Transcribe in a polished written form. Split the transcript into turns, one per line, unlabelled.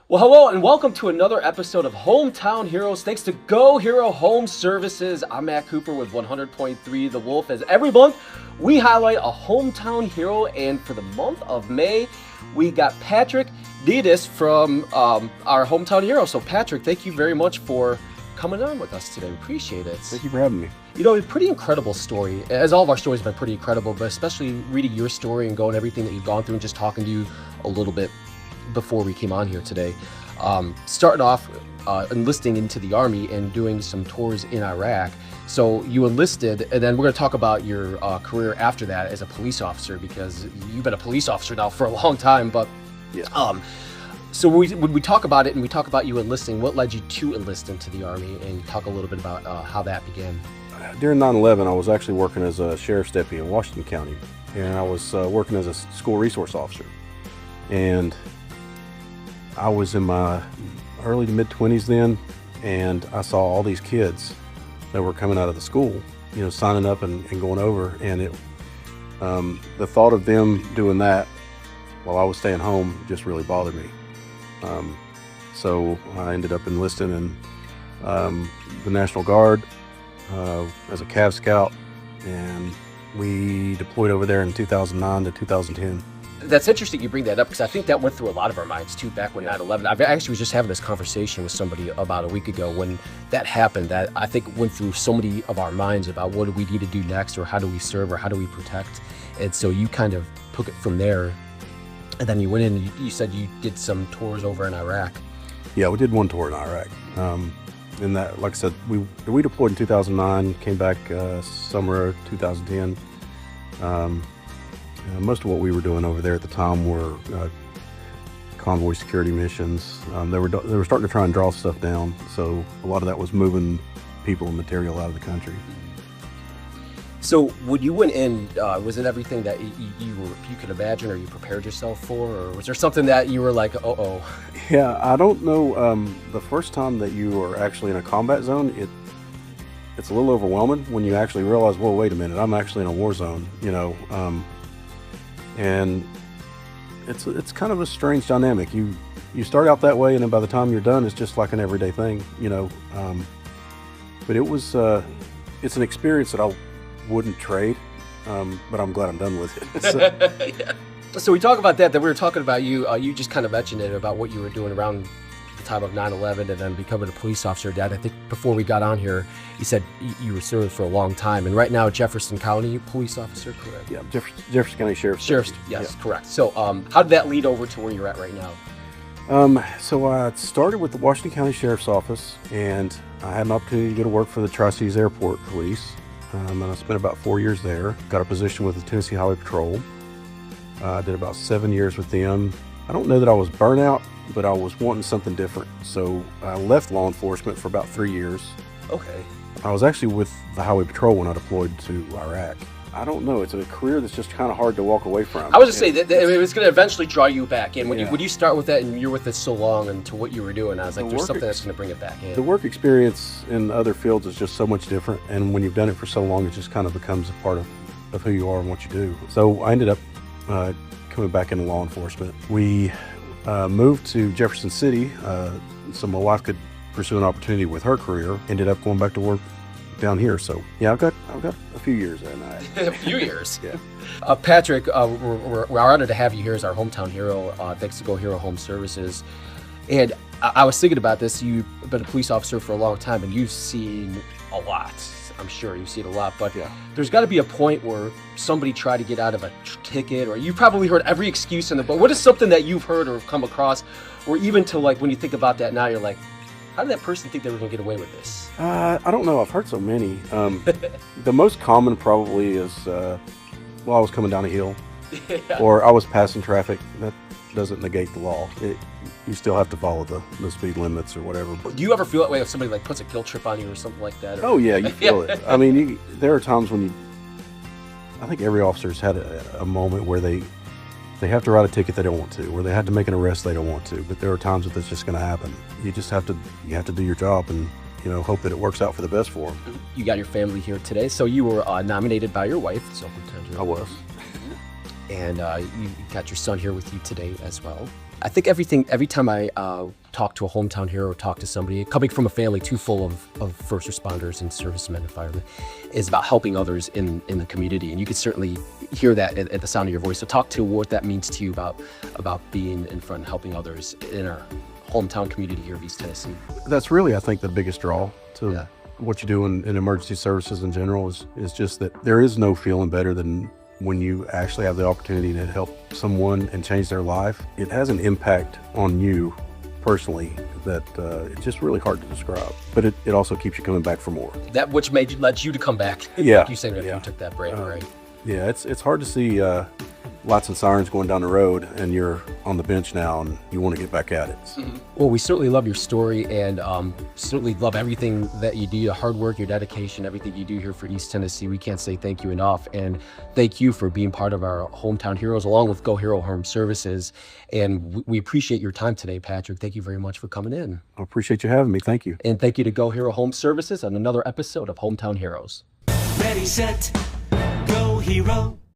Well, hello and welcome to another episode of Hometown Heroes. Thanks to Go Hero Home Services. I'm Matt Cooper with 100.3 The Wolf. As every month, we highlight a hometown hero, and for the month of May, we got Patrick Didis from our hometown hero. So, Patrick, thank you very much for coming on with us today. We appreciate it.
Thank you for having me.
You know, a pretty incredible story, as all of our stories have been pretty incredible, but especially reading your story and going everything that you've gone through and just talking to you a little bit before we came on here today. Starting off enlisting into the Army and doing some tours in Iraq. So you enlisted, and then we're going to talk about your career after that as a police officer, because you've been a police officer now for a long time. But
yeah.
So when we talk about it and we talk about you enlisting, what led you to enlist into the Army, and talk a little bit about how that began?
During 9/11, I was actually working as a sheriff's deputy in Washington County, and I was working as a school resource officer. And I was in my early to mid-20s then, and I saw all these kids that were coming out of the school, you know, signing up and going over, and the thought of them doing that while I was staying home just really bothered me. So I ended up enlisting in the National Guard as a Cav Scout, and we deployed over there in 2009 to 2010.
That's interesting you bring that up, because I think that went through a lot of our minds too back when 9/11. I actually was just having this conversation with somebody about a week ago when that happened, that I think went through so many of our minds about what do we need to do next, or how do we serve, or how do we protect. And so you kind of took it from there, and then you went in and you said you did some tours over in Iraq.
Yeah, we did one tour in Iraq. And that, like I said, we deployed in 2009, came back summer of 2010. Most of what we were doing over there at the time were convoy security missions. They were starting to try and draw stuff down, so a lot of that was moving people and material out of the country.
So when you went in, was it everything that you could imagine, or you prepared yourself for, or was there something that you were like, uh-oh?
Yeah, I don't know. The first time that you are actually in a combat zone, it's a little overwhelming when you actually realize, well, wait a minute, I'm actually in a war zone, you know. And it's kind of a strange dynamic. You start out that way, and then by the time you're done, it's just like an everyday thing, you know. But it's an experience that I wouldn't trade, but I'm glad I'm done with it. So.
Yeah. So we talk about that we were talking about you. You just kind of mentioned it about what you were doing around the time of 9/11 and then becoming a police officer. Dad, I think before we got on here, you said you were serving for a long time, and right now Jefferson County police officer, correct?
Yeah, Jefferson County Sheriff's.
Yes, yeah. Correct. So how did that lead over to where you're at right now?
So I started with the Washington County Sheriff's Office, and I had an opportunity to go to work for the Tri-Cities Airport Police, and I spent about 4 years there. Got a position with the Tennessee Highway Patrol. I did about 7 years with them. I don't know that I was burnout, but I was wanting something different. So I left law enforcement for about 3 years.
Okay.
I was actually with the Highway Patrol when I deployed to Iraq. I don't know. It's a career that's just kind of hard to walk away from.
I was just saying that it was going to eventually draw you back in. When
Yeah.
you start with that and you're with it so long and to what you were doing, I was like,
The
there's
work
something that's going to bring it back in.
The work experience in other fields is just so much different. And when you've done it for so long, it just kind of becomes a part of who you are and what you do. So I ended up coming back into law enforcement. We moved to Jefferson City so my wife could pursue an opportunity with her career. Ended up going back to work down here. So yeah, I've got a few years in that.
A few years.
Yeah.
Patrick, we're honored to have you here as our hometown hero. Thanks to Go Hero Home Services. And I was thinking about this. You've been a police officer for a long time, and you've seen a lot. I'm sure you've seen a lot, but
Yeah.
there's got to be a point where somebody tried to get out of a ticket, or you've probably heard every excuse in the book. What is something that you've heard or come across, or even to, like, when you think about that now, you're like, how did that person think they were going to get away with this?
I don't know. I've heard so many. The most common probably is, I was coming down a hill,
Yeah.
or I was passing traffic. That doesn't negate the law. You still have to follow the speed limits or whatever. But
Do you ever feel that way if somebody like puts a guilt trip on you or something like that? Or...
oh yeah, you feel it. I mean, there are times when I think every officer's had a moment where they have to write a ticket they don't want to, or they have to make an arrest they don't want to. But there are times that that's just going to happen. You just have to do your job and, you know, hope that it works out for the best for them.
You got your family here today, so you were nominated by your wife, so
I was.
and you got your son here with you today as well. I think every time I talk to a hometown hero or talk to somebody coming from a family too full of first responders and servicemen and firemen, is about helping others in the community. And you can certainly hear that at the sound of your voice. So talk to what that means to you about being in front and helping others in our hometown community here of East Tennessee.
That's really, I think, the biggest draw to
Yeah.
what you do in emergency services in general is just that there is no feeling better than when you actually have the opportunity to help someone and change their life. It has an impact on you personally that it's just really hard to describe. But it also keeps you coming back for more.
That which led you to come back.
Yeah.
Like you said, after
Yeah.
you took that break, right?
Yeah, it's hard to see lots of sirens going down the road and you're on the bench now and you want to get back at it.
Well, we certainly love your story and certainly love everything that you do, your hard work, your dedication, everything you do here for East Tennessee. We can't say thank you enough. And thank you for being part of our Hometown Heroes along with Go Hero Home Services. And we appreciate your time today, Patrick. Thank you very much for coming in.
I appreciate you having me. Thank you.
And thank you to Go Hero Home Services on another episode of Hometown Heroes.
Ready, set, go hero.